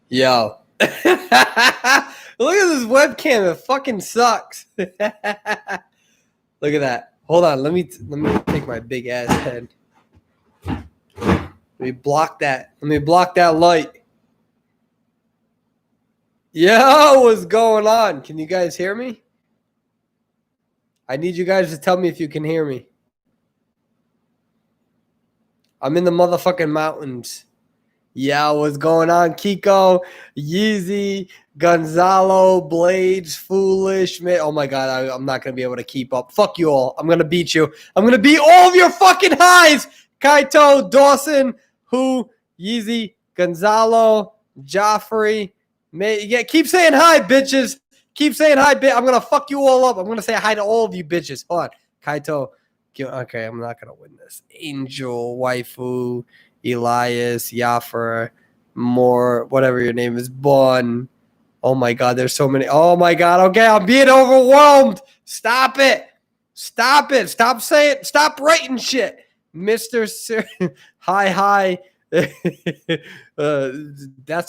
Yo. Look at this webcam. It fucking sucks. Look at that. Hold on. Let me take my big ass head. Let me block that. Let me block that light. Yo, what's going on? Can you guys hear me? I need you guys to tell me if you can hear me. I'm in the motherfucking mountains. Yeah, what's going on? Kiko, Yeezy, Gonzalo, Blades, Foolish, man. Oh my God, I'm not going to be able to keep up. Fuck you all. I'm going to beat you. I'm going to beat all of your fucking highs. Kaito, Dawson, Who, Yeezy, Gonzalo, Joffrey. Yeah, keep saying hi, bitches. Keep saying hi, bitch. I'm going to fuck you all up. I'm going to say hi to all of you bitches. Hold on. Kaito. Okay, I'm not going to win this. Angel, Waifu, Elias, Yaffer, Moore, whatever your name is, Bun. Oh my God, there's so many. Oh my God. Okay, I'm being overwhelmed. Stop it. Stop it. Stop saying. Stop writing shit. Mr. Sir. Hi. That's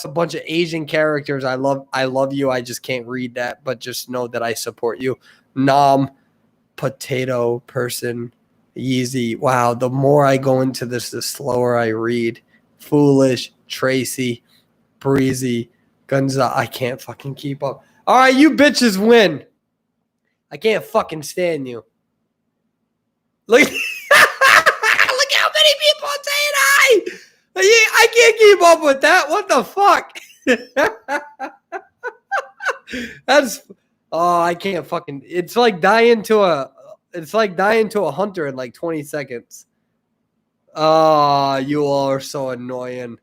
a bunch of Asian characters. I love you. I just can't read that, but just know that I support you. Nom, potato person, Yeezy. Wow, the more I go into this, the slower I read. Foolish, Tracy, Breezy, Gunza. I can't fucking keep up. All right, you bitches win. I can't fucking stand you. Look, look how many people are saying hi. I can't keep up with that. What the fuck? That's I can't fucking. It's like dying to a hunter in like 20 seconds. You all are so annoying.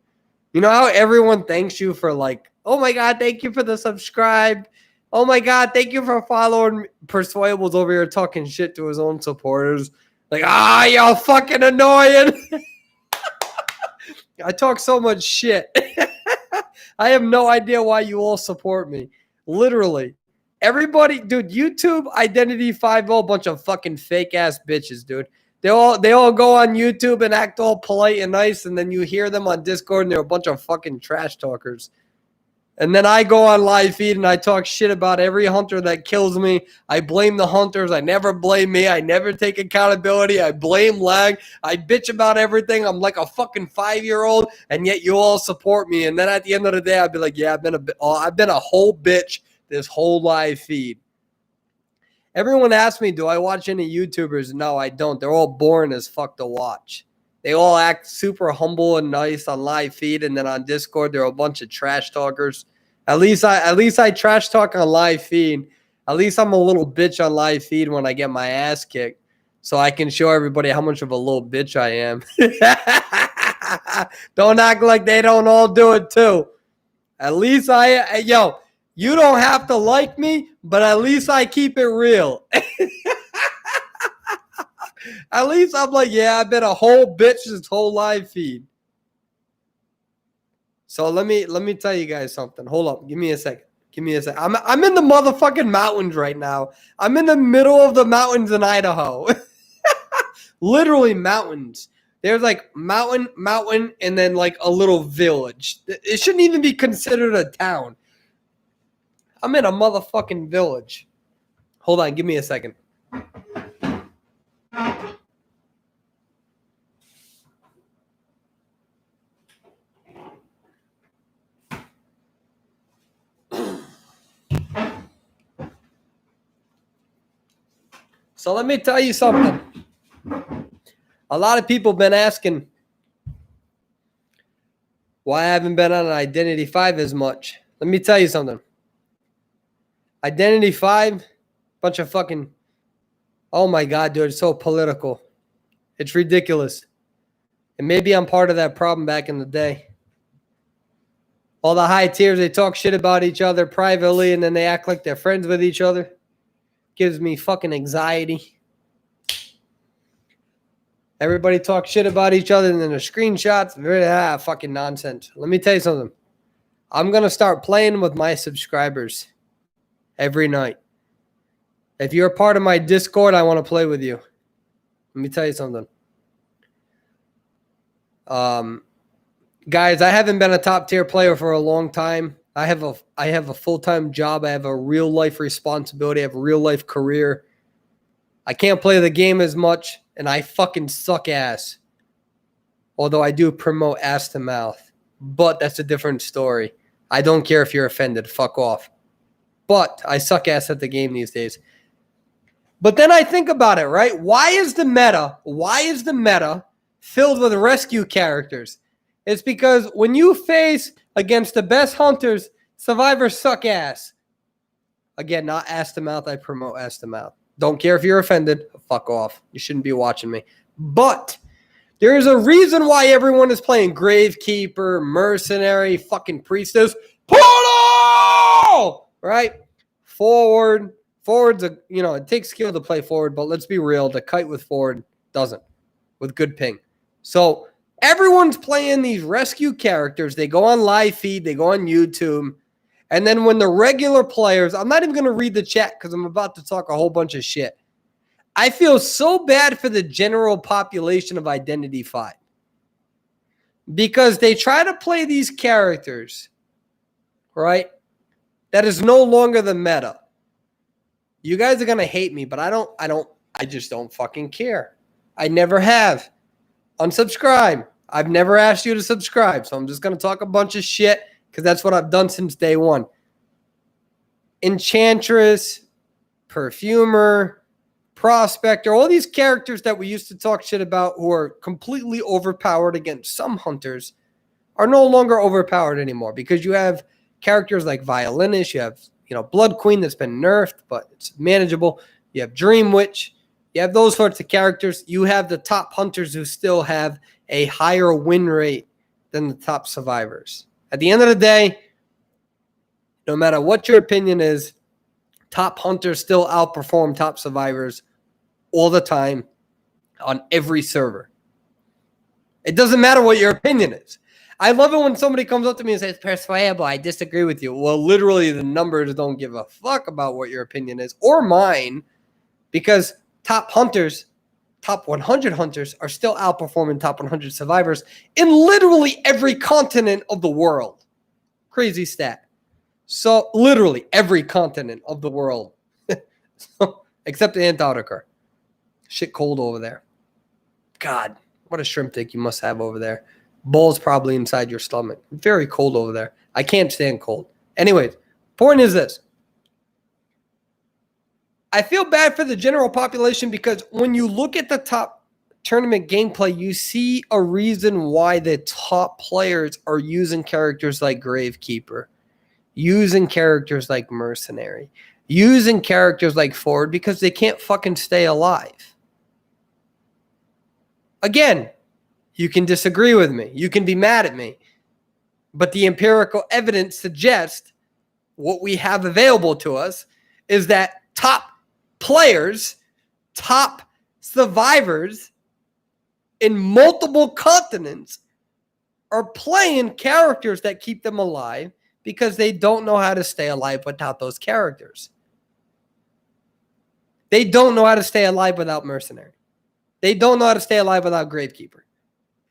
You know how everyone thanks you for like, oh my God, thank you for the subscribe. Oh my God, thank you for following. Persuadable's over here talking shit to his own supporters. Like, y'all fucking annoying. I talk so much shit. I have no idea why you all support me. Literally. Everybody, dude, YouTube Identity 5.0, bunch of fucking fake ass bitches, dude. They all go on YouTube and act all polite and nice, and then you hear them on Discord and they're a bunch of fucking trash talkers. And then I go on live feed and I talk shit about every hunter that kills me. I blame the hunters. I never blame me. I never take accountability. I blame lag. I bitch about everything. I'm like a fucking 5-year-old, and yet you all support me. And then at the end of the day, I'd be like, yeah, I've been a whole bitch this whole live feed. Everyone asks me, do I watch any YouTubers? No, I don't. They're all boring as fuck to watch. They all act super humble and nice on live feed, and then on Discord, they're a bunch of trash talkers. At least I trash talk on live feed. At least I'm a little bitch on live feed when I get my ass kicked, so I can show everybody how much of a little bitch I am. Don't act like they don't all do it too. At least you don't have to like me, but at least I keep it real. At least I'm like, yeah, I've been a whole bitch this whole live feed. So let me tell you guys something. Hold up. Give me a second. I'm in the motherfucking mountains right now. I'm in the middle of the mountains in Idaho. Literally mountains. There's like mountain, and then like a little village. It shouldn't even be considered a town. I'm in a motherfucking village. Hold on. Give me a second. So let me tell you something. A lot of people have been asking why I haven't been on Identity 5 as much. Let me tell you something. Identity 5, bunch of fucking, oh my God, dude, it's so political. It's ridiculous. And maybe I'm part of that problem back in the day. All the high tiers, they talk shit about each other privately, and then they act like they're friends with each other. Gives me fucking anxiety. Everybody talks shit about each other, and then the screenshots, fucking nonsense. Let me tell you something. I'm going to start playing with my subscribers every night. If you're a part of my Discord, I want to play with you. Let me tell you something. Guys, I haven't been a top tier player for a long time. I have a full-time job. I have a real life responsibility. I have a real life career. I can't play the game as much, and I fucking suck ass. Although I do promote ass to mouth. But that's a different story. I don't care if you're offended. Fuck off. But I suck ass at the game these days. But then I think about it, right? Why is the meta filled with rescue characters? It's because when you face against the best hunters, survivors suck ass. Again, not ass to mouth. I promote ass to mouth. Don't care if you're offended. Fuck off. You shouldn't be watching me. But there is a reason why everyone is playing Gravekeeper, Mercenary, fucking Priestess, Portal! Right? Forward. Forward's it takes skill to play forward, but let's be real. The kite with forward doesn't. With good ping. So everyone's playing these rescue characters. They go on live feed. They go on YouTube. And then when the regular players, I'm not even going to read the chat because I'm about to talk a whole bunch of shit. I feel so bad for the general population of Identity 5. Because they try to play these characters, right? That is no longer the meta. You guys are going to hate me, but I just don't fucking care. I never have. Unsubscribe. I've never asked you to subscribe, so I'm just going to talk a bunch of shit because that's what I've done since day one. Enchantress, Perfumer, Prospector, all these characters that we used to talk shit about who are completely overpowered against some hunters are no longer overpowered anymore because you have characters like Violinist, you have Blood Queen that's been nerfed, but it's manageable. You have Dream Witch. You have those sorts of characters. You have the top hunters who still have a higher win rate than the top survivors. At the end of the day, no matter what your opinion is, top hunters still outperform top survivors all the time on every server. It doesn't matter what your opinion is. I love it when somebody comes up to me and says, Persuadable, I disagree with you. Well, literally, the numbers don't give a fuck about what your opinion is or mine because top hunters, top 100 hunters are still outperforming top 100 survivors in literally every continent of the world. Crazy stat. So, literally every continent of the world. Except Antarctica. Shit cold over there. God, what a shrimp dick you must have over there. Balls probably inside your stomach. Very cold over there. I can't stand cold. Anyways, point is this. I feel bad for the general population because when you look at the top tournament gameplay, you see a reason why the top players are using characters like Gravekeeper, using characters like Mercenary, using characters like Forward because they can't fucking stay alive. Again, you can disagree with me. You can be mad at me. But the empirical evidence suggests what we have available to us is that top players, top survivors in multiple continents are playing characters that keep them alive because they don't know how to stay alive without those characters. They don't know how to stay alive without Mercenary. They don't know how to stay alive without Gravekeeper.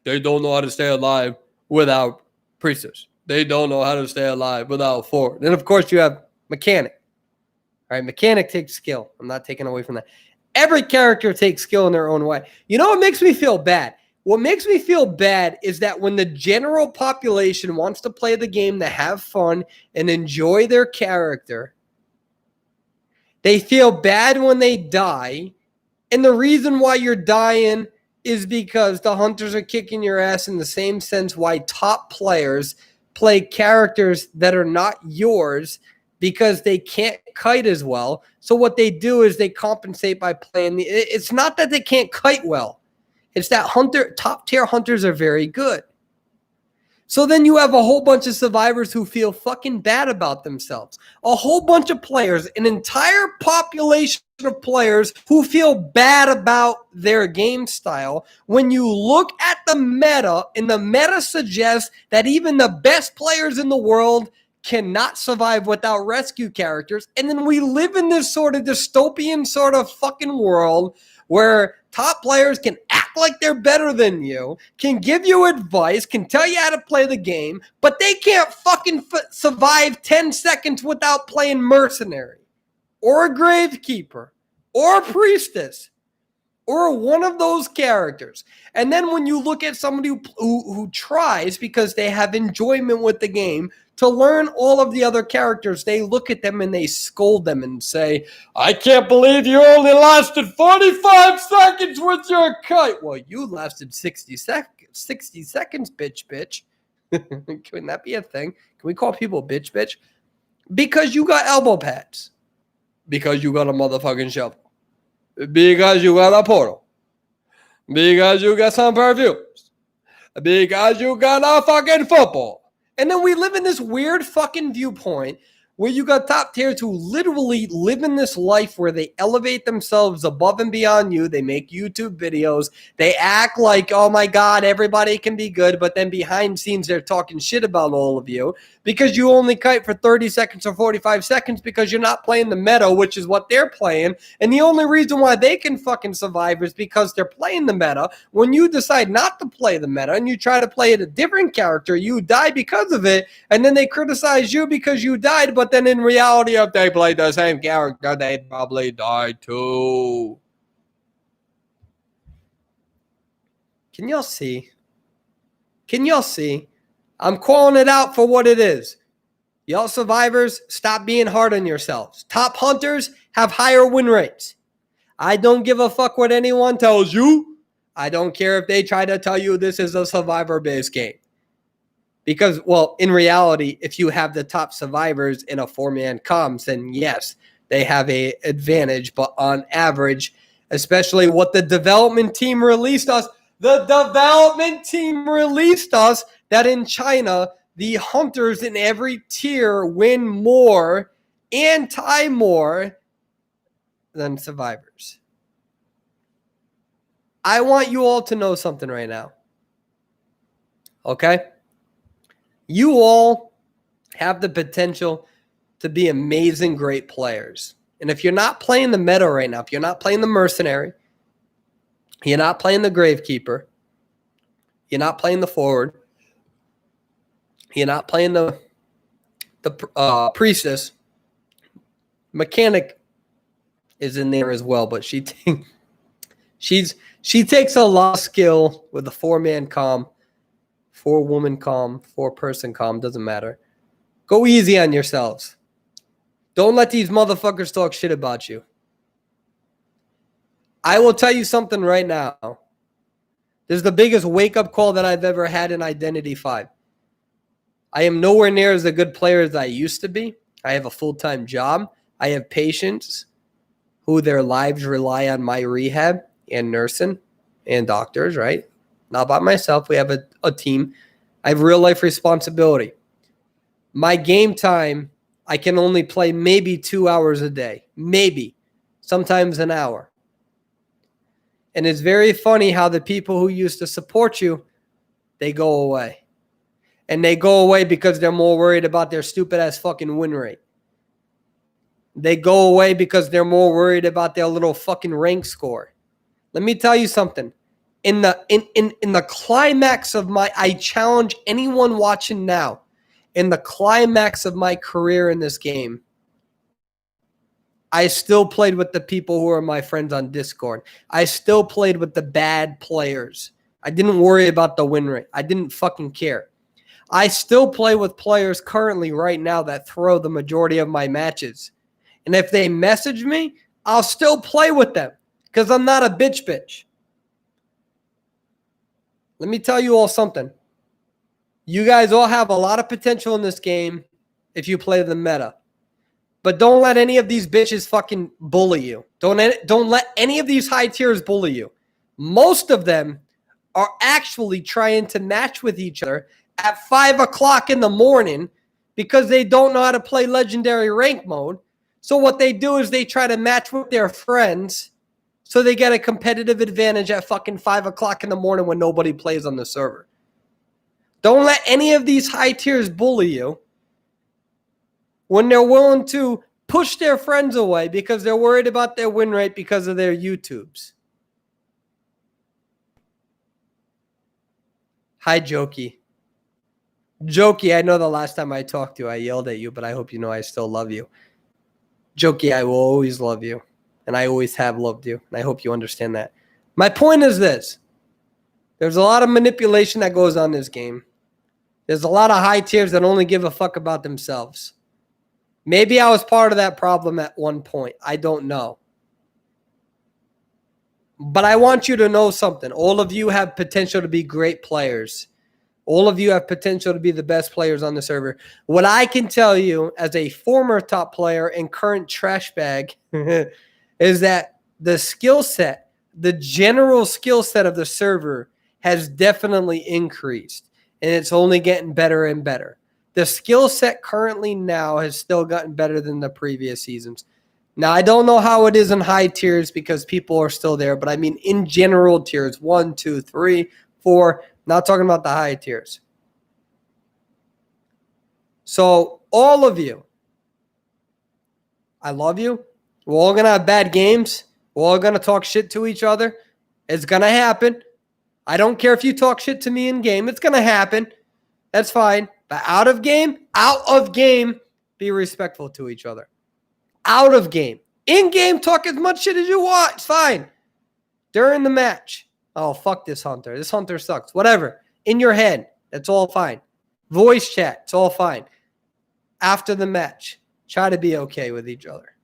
They don't know how to stay alive without Priestess. They don't know how to stay alive without Forward. And, of course, you have Mechanic. All right, Mechanic takes skill. I'm not taking away from that. Every character takes skill in their own way. You know what makes me feel bad? What makes me feel bad is that when the general population wants to play the game to have fun and enjoy their character, they feel bad when they die. And the reason why you're dying is because the hunters are kicking your ass in the same sense why top players play characters that are not yours because they can't kite as well. So what they do is they compensate by playing it's not that they can't kite well. It's that top tier hunters are very good. So then you have a whole bunch of survivors who feel fucking bad about themselves. A whole bunch of players, an entire population of players who feel bad about their game style. When you look at the meta, and the meta suggests that even the best players in the world cannot survive without rescue characters. And then we live in this sort of dystopian sort of fucking world where top players can act act like they're better than you, can give you advice, can tell you how to play the game, but they can't fucking survive 10 seconds without playing mercenary or a gravekeeper or a priestess or one of those characters. And then when you look at somebody who tries because they have enjoyment with the game to learn all of the other characters, they look at them and they scold them and say, I can't believe you only lasted 45 seconds with your kite. Well, you lasted 60 seconds, bitch. Can that be a thing? Can we call people bitch? Because you got elbow pads. Because you got a motherfucking shovel. Because you got a portal. Because you got some perfumes. Because you got a fucking football. And then we live in this weird fucking viewpoint where you got top tiers who literally live in this life where they elevate themselves above and beyond you. They make YouTube videos. They act like, oh my God, everybody can be good. But then behind scenes, they're talking shit about all of you because you only kite for 30 seconds or 45 seconds because you're not playing the meta, which is what they're playing. And the only reason why they can fucking survive is because they're playing the meta. When you decide not to play the meta and you try to play a different character, you die because of it. And then they criticize you because you died, but then in reality, if they played the same character, they'd probably die too. Can y'all see? Can y'all see? I'm calling it out for what it is. Y'all survivors, stop being hard on yourselves. Top hunters have higher win rates. I don't give a fuck what anyone tells you. I don't care if they try to tell you this is a survivor-based game. Because, well, in reality, if you have the top survivors in a 4-man comms, then yes, they have an advantage. But on average, especially what the development team released us, that in China, the hunters in every tier win more and tie more than survivors. I want you all to know something right now. Okay? You all have the potential to be amazing, great players. And if you're not playing the meta right now, if you're not playing the mercenary, you're not playing the gravekeeper, you're not playing the forward, you're not playing the priestess, mechanic is in there as well, but she takes a lot of skill with a 4-man comm. 4-woman comm, 4-person comm, doesn't matter. Go easy on yourselves. Don't let these motherfuckers talk shit about you. I will tell you something right now. This is the biggest wake-up call that I've ever had in Identity 5. I am nowhere near as a good player as I used to be. I have a full-time job. I have patients who their lives rely on my rehab and nursing and doctors, right? Not by myself. We have a team. I have real life responsibility. My game time, I can only play maybe 2 hours a day. Maybe. Sometimes an hour. And it's very funny how the people who used to support you, they go away. And they go away because they're more worried about their stupid ass fucking win rate. They go away because they're more worried about their little fucking rank score. Let me tell you something. In the climax of I challenge anyone watching now, in the climax of my career in this game, I still played with the people who are my friends on Discord. I still played with the bad players. I didn't worry about the win rate. I didn't fucking care. I still play with players currently right now that throw the majority of my matches. And if they message me, I'll still play with them because I'm not a bitch. Let me tell you all something. You guys all have a lot of potential in this game if you play the meta. But don't let any of these bitches fucking bully you. Don't let any of these high tiers bully you. Most of them are actually trying to match with each other at 5 o'clock in the morning because they don't know how to play legendary rank mode. So what they do is they try to match with their friends so they get a competitive advantage at fucking 5 o'clock in the morning when nobody plays on the server. Don't let any of these high tiers bully you when they're willing to push their friends away because they're worried about their win rate because of their YouTubes. Hi, Jokey. Jokey, I know the last time I talked to you, I yelled at you, but I hope you know I still love you. Jokey, I will always love you, and I always have loved you, and I hope you understand that. My point is this. There's a lot of manipulation that goes on in this game. There's a lot of high tiers that only give a fuck about themselves. Maybe I was part of that problem at one point. I don't know. But I want you to know something. All of you have potential to be great players. All of you have potential to be the best players on the server. What I can tell you as a former top player and current trash bag is that the skill set, the general skill set of the server has definitely increased, and it's only getting better and better. The skill set currently now has still gotten better than the previous seasons. Now, I don't know how it is in high tiers because people are still there, but I mean in general tiers, 1, 2, 3, 4, not talking about the high tiers. So all of you, I love you. We're all going to have bad games. We're all going to talk shit to each other. It's going to happen. I don't care if you talk shit to me in game. It's going to happen. That's fine. But out of game, be respectful to each other. Out of game. In game, talk as much shit as you want. It's fine. During the match, oh, fuck this hunter. This hunter sucks. Whatever. In your head, that's all fine. Voice chat, it's all fine. After the match, try to be okay with each other.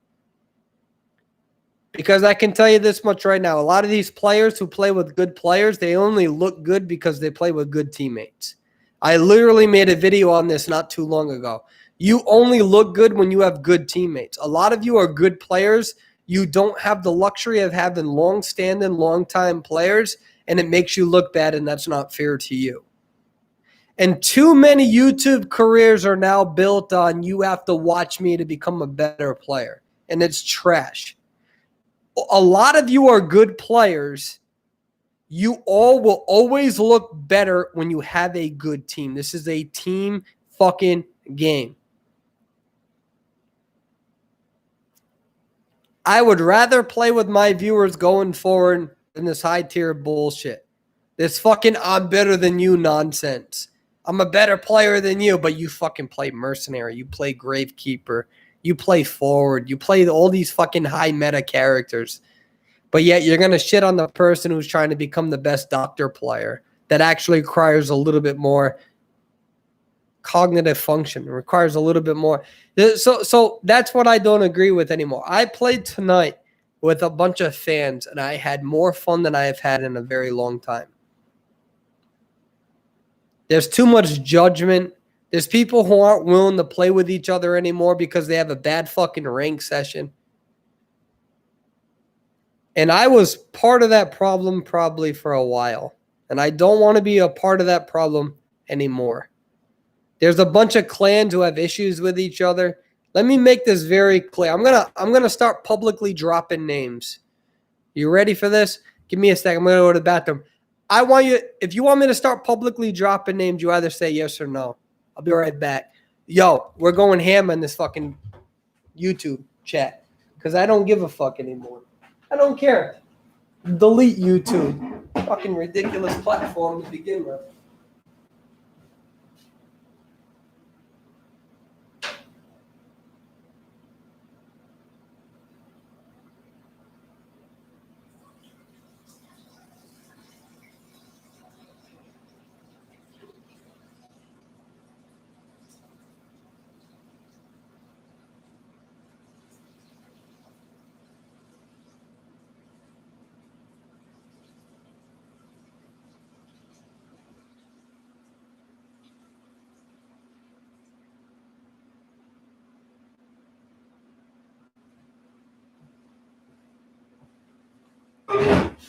Because I can tell you this much right now. A lot of these players who play with good players, they only look good because they play with good teammates. I literally made a video on this not too long ago. You only look good when you have good teammates. A lot of you are good players. You don't have the luxury of having long-standing, long-time players, and it makes you look bad, and that's not fair to you. And too many YouTube careers are now built on you have to watch me to become a better player, and it's trash. A lot of you are good players. You all will always look better when you have a good team. This is a team fucking game. I would rather play with my viewers going forward than this high tier bullshit. This fucking I'm better than you nonsense. I'm a better player than you, but you fucking play mercenary. You play gravekeeper. You play forward. You play all these fucking high meta characters. But yet you're going to shit on the person who's trying to become the best doctor player that actually requires a little bit more cognitive function. It requires a little bit more. So that's what I don't agree with anymore. I played tonight with a bunch of fans, and I had more fun than I have had in a very long time. There's too much judgment. There's people who aren't willing to play with each other anymore because they have a bad fucking rank session. And I was part of that problem probably for a while. And I don't want to be a part of that problem anymore. There's a bunch of clans who have issues with each other. Let me make this very clear. I'm gonna start publicly dropping names. You ready for this? Give me a second. I'm gonna go to the bathroom. I want you, if you want me to start publicly dropping names, you either say yes or no. I'll be right back. Yo, we're going ham on this fucking YouTube chat because I don't give a fuck anymore. I don't care. Delete YouTube. Fucking ridiculous platform to begin with.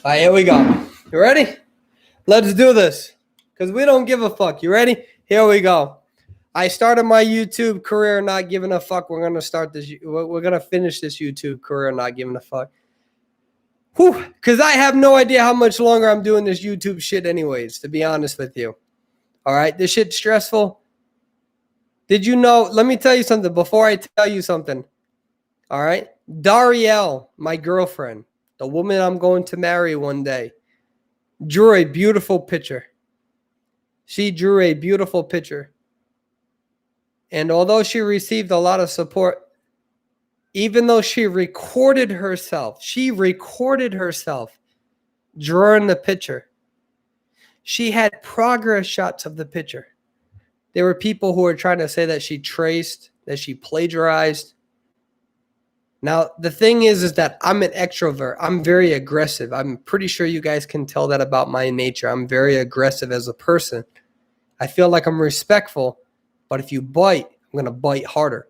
All right, here we go. You ready? Let's do this because we don't give a fuck. You ready? Here we go. I started my YouTube career not giving a fuck. We're going to start this. We're going to finish this YouTube career not giving a fuck. Whew, because I have no idea how much longer I'm doing this YouTube shit anyways, to be honest with you. All right, this shit's stressful. Did you know? Let me tell you something before I tell you something. All right? Darielle, my girlfriend, the woman I'm going to marry one day, drew a beautiful picture. She drew a beautiful picture. And although she received a lot of support, even though she recorded herself drawing the picture. She had progress shots of the picture. There were people who were trying to say that she traced, that she plagiarized. Now, the thing is that I'm an extrovert. I'm very aggressive. I'm pretty sure you guys can tell that about my nature. I'm very aggressive as a person. I feel like I'm respectful, but if you bite, I'm going to bite harder.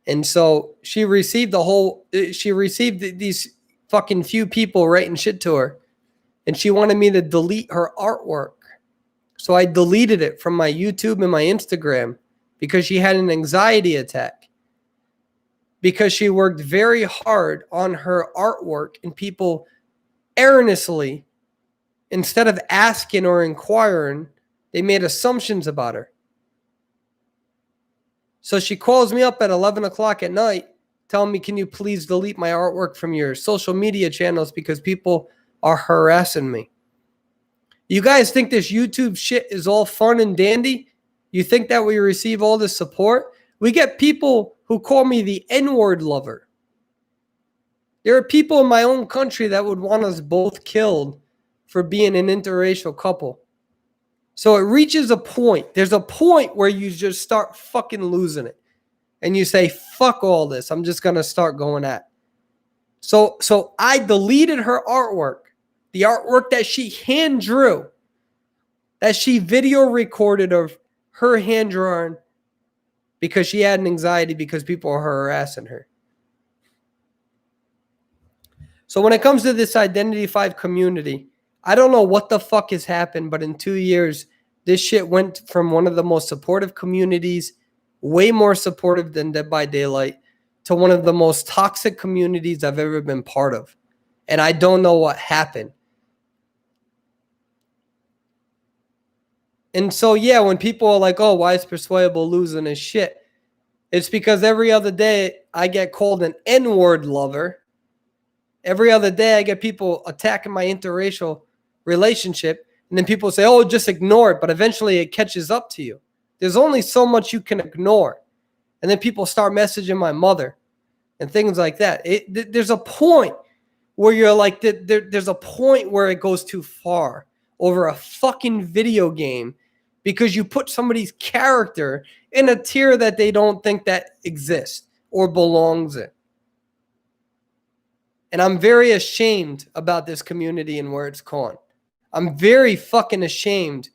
And so she received these fucking few people writing shit to her. And she wanted me to delete her artwork. So I deleted it from my YouTube and my Instagram because she had an anxiety attack. Because she worked very hard on her artwork and people erroneously, instead of asking or inquiring, they made assumptions about her. So she calls me up at 11 o'clock at night telling me, can you please delete my artwork from your social media channels because people are harassing me. You guys think this YouTube shit is all fun and dandy? You think that we receive all this support? We get people who call me the N-word lover. There are people in my own country that would want us both killed for being an interracial couple. So it reaches a point. There's a point where you just start fucking losing it. And you say, fuck all this. I'm just going to start going at. So I deleted her artwork. The artwork that she hand drew. That she video recorded of her hand drawing. Because she had an anxiety because people are harassing her. So when it comes to this Identity 5 community, I don't know what the fuck has happened, but in 2 years, this shit went from one of the most supportive communities, way more supportive than Dead by Daylight, to one of the most toxic communities I've ever been part of. And I don't know what happened. And so, yeah, when people are like, oh, why is Persuadable losing his shit? It's because every other day I get called an N-word lover. Every other day I get people attacking my interracial relationship. And then people say, oh, just ignore it. But eventually it catches up to you. There's only so much you can ignore. And then people start messaging my mother and things like that. There's a point where you're like, there's a point where it goes too far over a fucking video game because you put somebody's character in a tier that they don't think that exists or belongs in. And I'm very ashamed about this community and where it's gone. I'm very fucking ashamed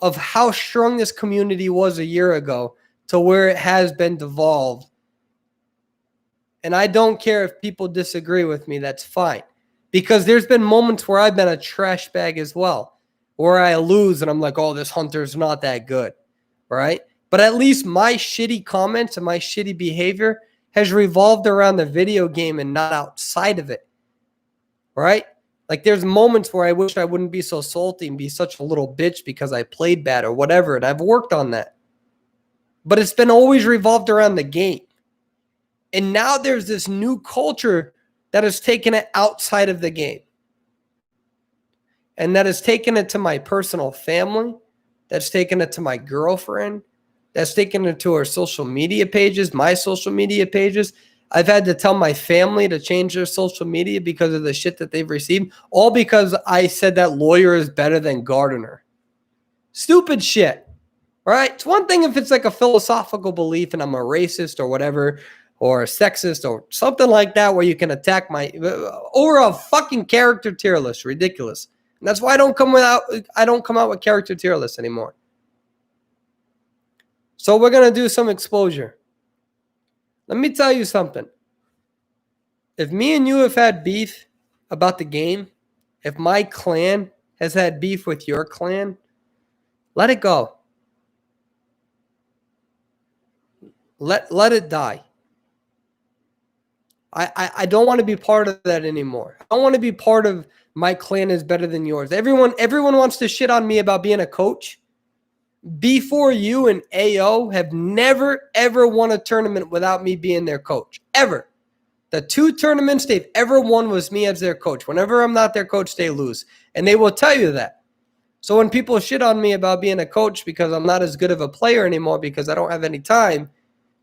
of how strong this community was a year ago to where it has been devolved. And I don't care if people disagree with me, that's fine. Because there's been moments where I've been a trash bag as well, where I lose and I'm like, oh, this hunter's not that good, right? But at least my shitty comments and my shitty behavior has revolved around the video game and not outside of it, right? Like there's moments where I wish I wouldn't be so salty and be such a little bitch because I played bad or whatever, and I've worked on that. But it's been always revolved around the game. And now there's this new culture that has taken it outside of the game. And that has taken it to my personal family. That's taken it to my girlfriend. That's taken it to our social media pages, my social media pages. I've had to tell my family to change their social media because of the shit that they've received. All because I said that lawyer is better than gardener. Stupid shit. Right? It's one thing if it's like a philosophical belief and I'm a racist or whatever, or a sexist or something like that where you can attack my over a fucking character tier list. Ridiculous. And that's why I don't come out with character tier lists anymore. So we're going to do some exposure. Let me tell you something. If me and you have had beef about the game, if my clan has had beef with your clan, let it go. Let it die. I don't want to be part of that anymore. I don't want to be part of my clan is better than yours. Everyone wants to shit on me about being a coach. B4U and AO have never, ever won a tournament without me being their coach. Ever. The 2 tournaments they've ever won was me as their coach. Whenever I'm not their coach, they lose. And they will tell you that. So when people shit on me about being a coach because I'm not as good of a player anymore because I don't have any time,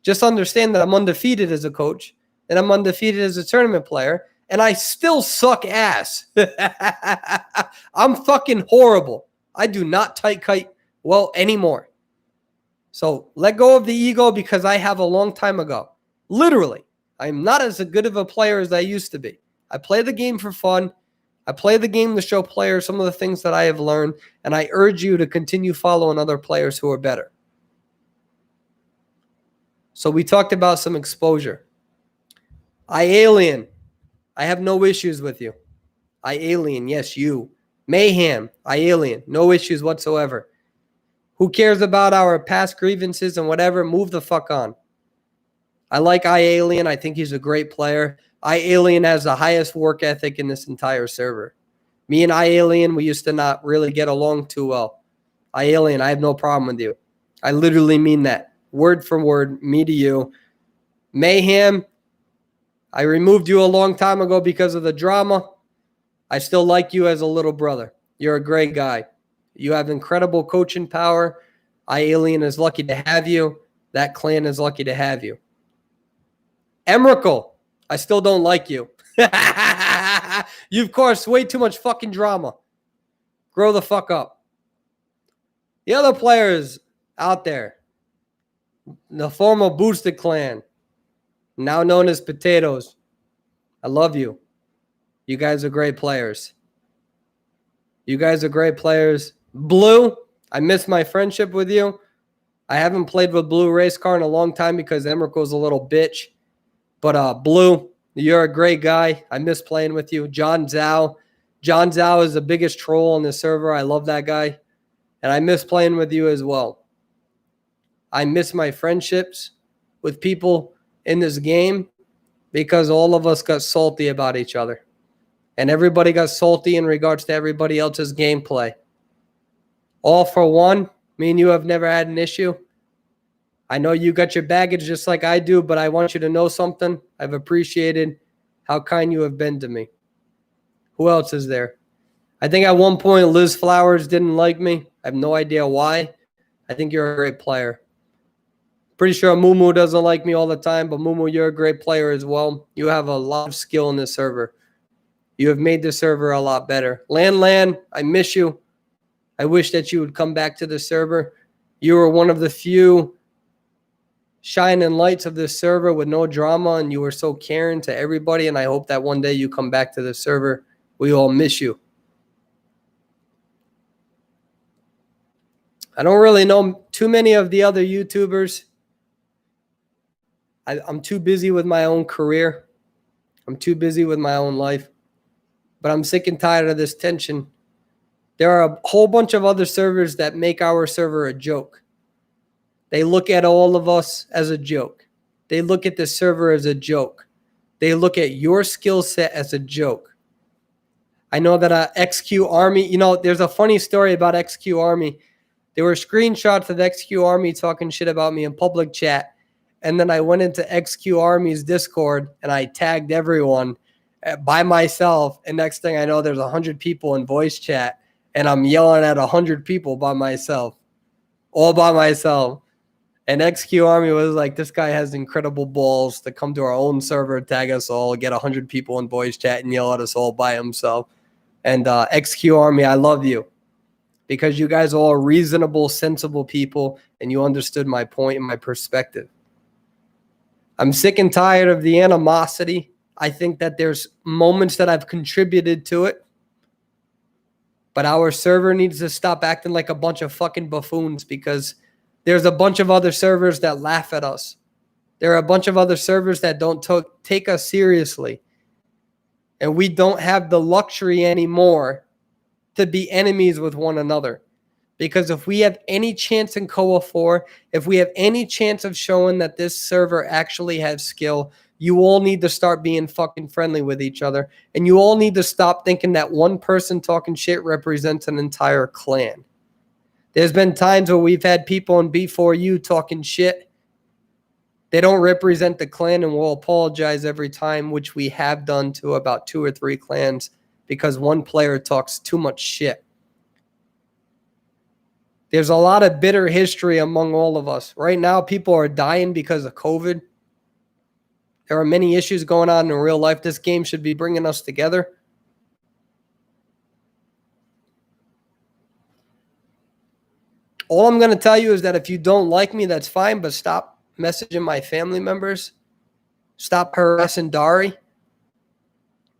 just understand that I'm undefeated as a coach and I'm undefeated as a tournament player, and I still suck ass. I'm fucking horrible. I do not tight kite well anymore. So let go of the ego because I have a long time ago. Literally, I'm not as good of a player as I used to be. I play the game for fun. I play the game to show players some of the things that I have learned, and I urge you to continue following other players who are better. So we talked about some exposure. Alien, I have no issues with you. Alien, yes, you. Mayhem, Alien, no issues whatsoever. Who cares about our past grievances and whatever? Move the fuck on. I like Alien. I think he's a great player. Alien has the highest work ethic in this entire server. Me and Alien, we used to not really get along too well. Alien, I have no problem with you. I literally mean that. Word for word, me to you. Mayhem, I removed you a long time ago because of the drama. I still like you as a little brother. You're a great guy. You have incredible coaching power. Alien is lucky to have you. That clan is lucky to have you. Emrakul, I still don't like you. You've caused way too much fucking drama. Grow the fuck up. The other players out there, the former Boosted Clan, now known as Potatoes, I love you. You guys are great players. You guys are great players. Blue, I miss my friendship with you. I haven't played with Blue Race Car in a long time because Emrakul's a little bitch. But Blue, you're a great guy. I miss playing with you. John Zhao. John Zhao is the biggest troll on the server. I love that guy. And I miss playing with you as well. I miss my friendships with people in this game because all of us got salty about each other. And everybody got salty in regards to everybody else's gameplay. All for one, me and you have never had an issue. I know you got your baggage just like I do, but I want you to know something. I've appreciated how kind you have been to me. Who else is there? I think at one point Liz Flowers didn't like me. I have no idea why. I think you're a great player. Pretty sure Mumu doesn't like me all the time, but Mumu, you're a great player as well. You have a lot of skill in this server. You have made the server a lot better. Lan, I miss you. I wish that you would come back to the server. You were one of the few shining lights of this server with no drama, and you were so caring to everybody, and I hope that one day you come back to the server. We all miss you. I don't really know too many of the other YouTubers. I'm too busy with my own career. I'm too busy with my own life. But I'm sick and tired of this tension. There are a whole bunch of other servers that make our server a joke. They look at all of us as a joke. They look at the server as a joke. They look at your skill set as a joke. I know that XQ Army, there's a funny story about XQ Army. There were screenshots of XQ Army talking shit about me in public chat. And then I went into XQ Army's Discord and I tagged everyone by myself. And next thing I know, there's 100 people in voice chat. And I'm yelling at 100 people by myself. All by myself. And XQ Army was like, this guy has incredible balls to come to our own server, tag us all, get 100 people in voice chat, and yell at us all by himself. And XQ Army, I love you. Because you guys are all reasonable, sensible people, and you understood my point and my perspective. I'm sick and tired of the animosity. I think that there's moments that I've contributed to it. But our server needs to stop acting like a bunch of fucking buffoons because there's a bunch of other servers that laugh at us. There are a bunch of other servers that don't take us seriously. And we don't have the luxury anymore to be enemies with one another. Because if we have any chance in Koa 4, if we have any chance of showing that this server actually has skill, you all need to start being fucking friendly with each other. And you all need to stop thinking that one person talking shit represents an entire clan. There's been times where we've had people in B4U talking shit. They don't represent the clan, and we'll apologize every time, which we have done to about 2 or 3 clans because one player talks too much shit. There's a lot of bitter history among all of us. Right now, people are dying because of COVID. There are many issues going on in real life. This game should be bringing us together. All I'm going to tell you is that if you don't like me, that's fine, but stop messaging my family members. Stop harassing Dari.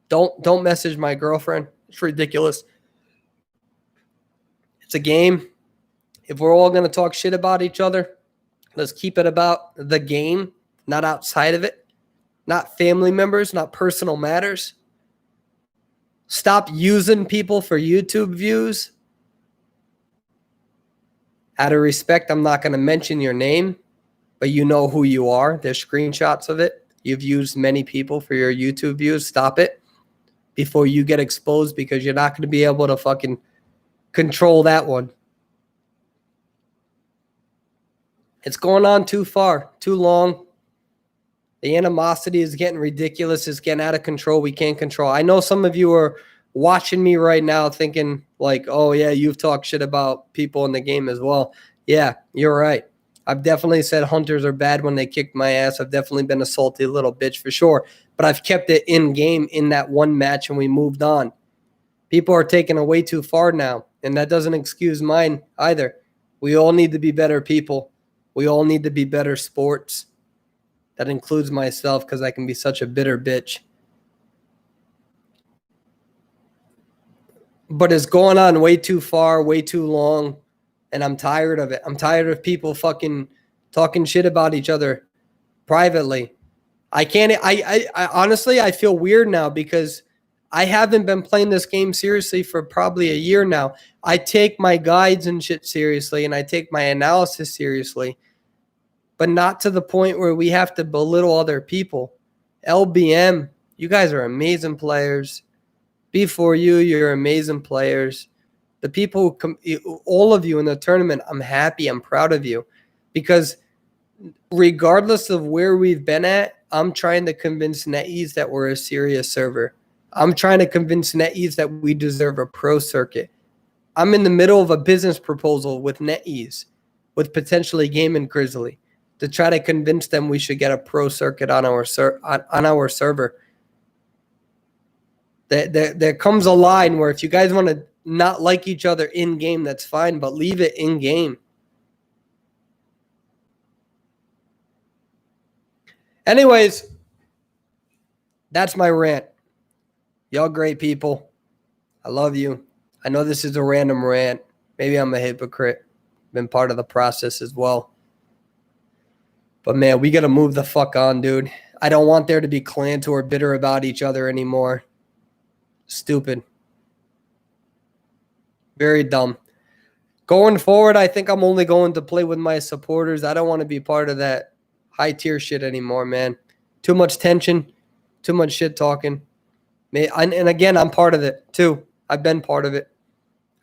Don't message my girlfriend. It's ridiculous. It's a game. If we're all going to talk shit about each other, let's keep it about the game, not outside of it, not family members, not personal matters. Stop using people for YouTube views. Out of respect, I'm not going to mention your name, but you know who you are. There's screenshots of it. You've used many people for your YouTube views. Stop it before you get exposed, because you're not going to be able to fucking control that one. It's going on too far, too long. The animosity is getting ridiculous. It's getting out of control. We can't control. I know some of you are watching me right now thinking like, oh, yeah, you've talked shit about people in the game as well. Yeah, you're right. I've definitely said hunters are bad when they kicked my ass. I've definitely been a salty little bitch for sure. But I've kept it in game in that one match and we moved on. People are taking it way too far now. And that doesn't excuse mine either. We all need to be better people. We all need to be better sports. That includes myself because I can be such a bitter bitch. But it's going on way too far, way too long. And I'm tired of it. I'm tired of people fucking talking shit about each other privately. I honestly, I feel weird now because I haven't been playing this game seriously for probably a year now. I take my guides and shit seriously and I take my analysis seriously, but not to the point where we have to belittle other people. LBM, you guys are amazing players. B4U, you're amazing players. The people who all of you in the tournament, I'm happy, I'm proud of you. Because regardless of where we've been at, I'm trying to convince NetEase that we're a serious server. I'm trying to convince NetEase that we deserve a pro circuit. I'm in the middle of a business proposal with NetEase, with potentially Game and Grizzly, to try to convince them we should get a pro circuit on our server. There comes a line where if you guys want to not like each other in game, that's fine, but leave it in game. Anyways, that's my rant. Y'all great people. I love you. I know this is a random rant. Maybe I'm a hypocrite. Been part of the process as well. But man, we got to move the fuck on, dude. I don't want there to be clans who are bitter about each other anymore. Stupid. Very dumb. Going forward, I think I'm only going to play with my supporters. I don't want to be part of that high tier shit anymore, man. Too much tension, too much shit talking. And again, I'm part of it too. I've been part of it.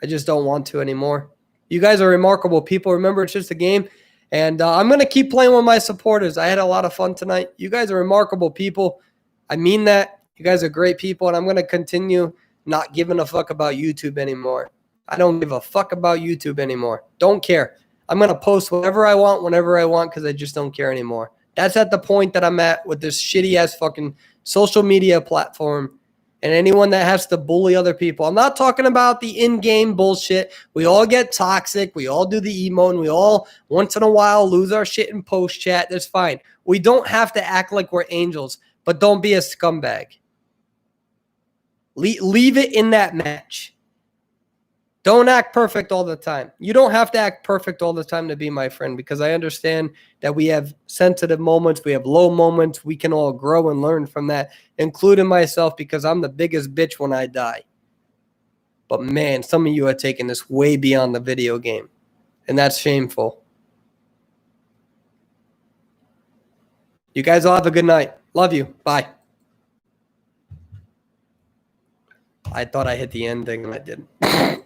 I just don't want to anymore. You guys are remarkable people. Remember, it's just a game. And I'm going to keep playing with my supporters. I had a lot of fun tonight. You guys are remarkable people. I mean that. You guys are great people. And I'm going to continue not giving a fuck about YouTube anymore. I don't give a fuck about YouTube anymore. Don't care. I'm going to post whatever I want, whenever I want, because I just don't care anymore. That's at the point that I'm at with this shitty-ass fucking social media platform and anyone that has to bully other people. I'm not talking about the in-game bullshit. We all get toxic. We all do the emote. And we all, once in a while, lose our shit in post-chat. That's fine. We don't have to act like we're angels, but don't be a scumbag. Leave it in that match. Don't act perfect all the time. You don't have to act perfect all the time to be my friend, because I understand that we have sensitive moments. We have low moments. We can all grow and learn from that, including myself, because I'm the biggest bitch when I die. But man, some of you are taking this way beyond the video game, and that's shameful. You guys all have a good night. Love you. Bye. I thought I hit the ending and I didn't.